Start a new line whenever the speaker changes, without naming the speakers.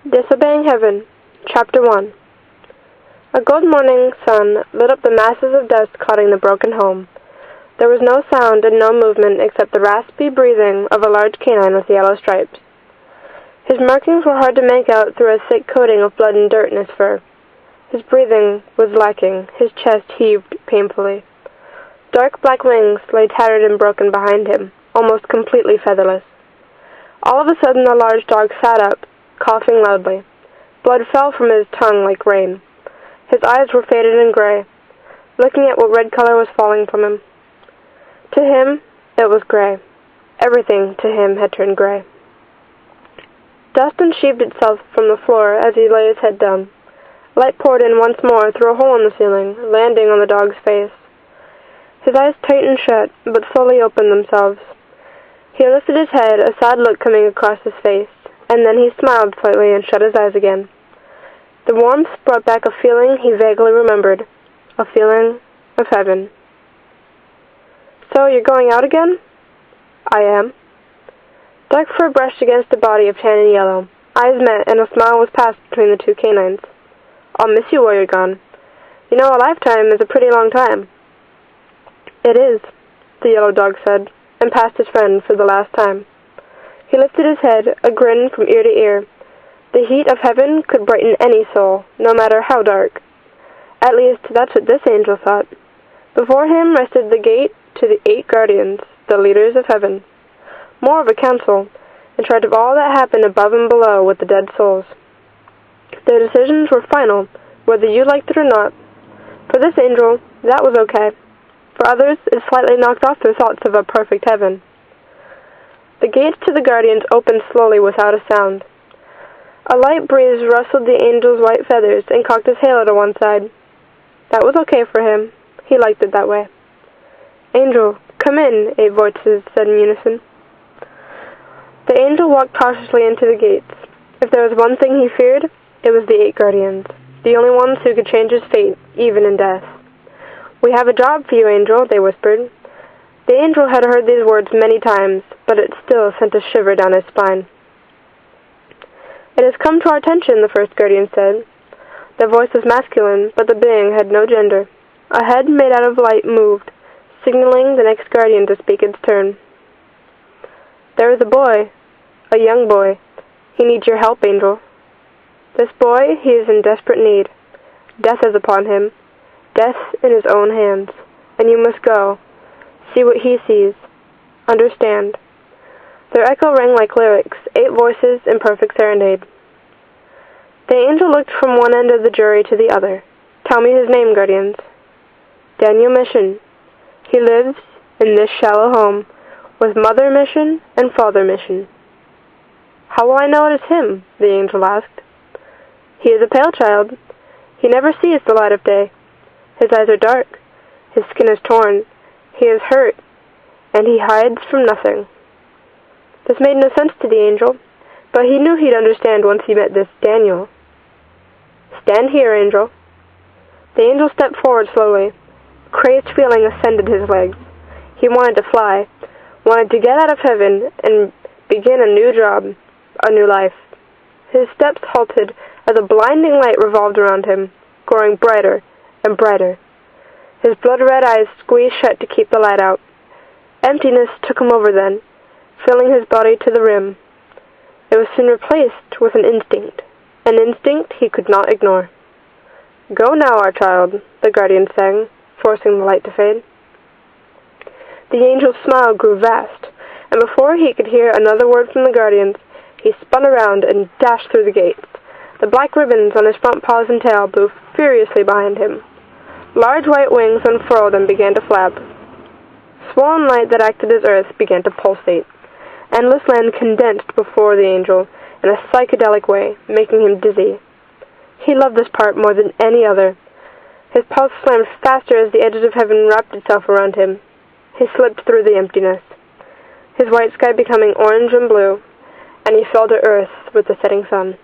Disobeying Heaven, Chapter 1. A gold morning sun lit up the masses of dust clouding the broken home. There was no sound and no movement except the raspy breathing of a large canine with yellow stripes. His markings were hard to make out through a thick coating of blood and dirt in his fur. His breathing was lacking. His chest heaved painfully. Dark black wings lay tattered and broken behind him, almost completely featherless. All of a sudden the large dog sat up, coughing loudly. Blood fell from his tongue like rain. His eyes were faded and gray, looking at what red color was falling from him. To him, it was gray. Everything to him had turned gray. Dust unsheathed itself from the floor as he lay his head down. Light poured in once more through a hole in the ceiling, landing on the dog's face. His eyes tightened shut, but slowly opened themselves. He lifted his head, a sad look coming across his face, and then he smiled slightly and shut his eyes again. The warmth brought back a feeling he vaguely remembered, a feeling of heaven. "So you're going out again?" "I am." Dark fur brushed against a body of tan and yellow. Eyes met, and a smile was passed between the two canines. "I'll miss you while you're gone. You know, a lifetime is a pretty long time." "It is," the yellow dog said, and passed his friend for the last time. He lifted his head, a grin from ear to ear. The heat of heaven could brighten any soul, no matter how dark. At least, that's what this angel thought. Before him rested the gate to the 8 guardians, the leaders of heaven. More of a council, in charge of all that happened above and below with the dead souls. Their decisions were final, whether you liked it or not. For this angel, that was okay. For others, it slightly knocked off their thoughts of a perfect heaven. The gates to the guardians opened slowly without a sound. A light breeze rustled the angel's white feathers and cocked his halo to one side. That was okay for him. He liked it that way. "Angel, come in," 8 voices said in unison. The angel walked cautiously into the gates. If there was one thing he feared, it was the 8 guardians, the only ones who could change his fate, even in death. "We have a job for you, Angel," they whispered. The angel had heard these words many times, but it still sent a shiver down his spine. "It has come to our attention," the first guardian said. Their voice was masculine, but the being had no gender. A head made out of light moved, signaling the next guardian to speak its turn. "There is a boy, a young boy. He needs your help, Angel. This boy, he is in desperate need. Death is upon him, death in his own hands, and you must go. See what he sees. Understand." Their echo rang like lyrics, 8 voices in perfect serenade. The angel looked from one end of the jury to the other. "Tell me his name, guardians." "Daniel Mission. He lives in this shallow home, with Mother Mission and Father Mission." "How will I know it is him?" the angel asked. "He is a pale child. He never sees the light of day. His eyes are dark. His skin is torn. He is hurt, and he hides from nothing." This made no sense to the angel, but he knew he'd understand once he met this Daniel. "Stand here, Angel." The angel stepped forward slowly. A crazed feeling ascended his legs. He wanted to fly, wanted to get out of heaven and begin a new job, a new life. His steps halted as a blinding light revolved around him, growing brighter and brighter. His blood-red eyes squeezed shut to keep the light out. Emptiness took him over then, filling his body to the rim. It was soon replaced with an instinct he could not ignore. "Go now, our child," the guardian sang, forcing the light to fade. The angel's smile grew vast, and before he could hear another word from the guardians, he spun around and dashed through the gates. The black ribbons on his front paws and tail blew furiously behind him. Large white wings unfurled and began to flap. Swollen light that acted as earth began to pulsate. Endless land condensed before the angel in a psychedelic way, making him dizzy. He loved this part more than any other. His pulse slammed faster as the edges of heaven wrapped itself around him. He slipped through the emptiness, his white sky becoming orange and blue, and he fell to earth with the setting sun.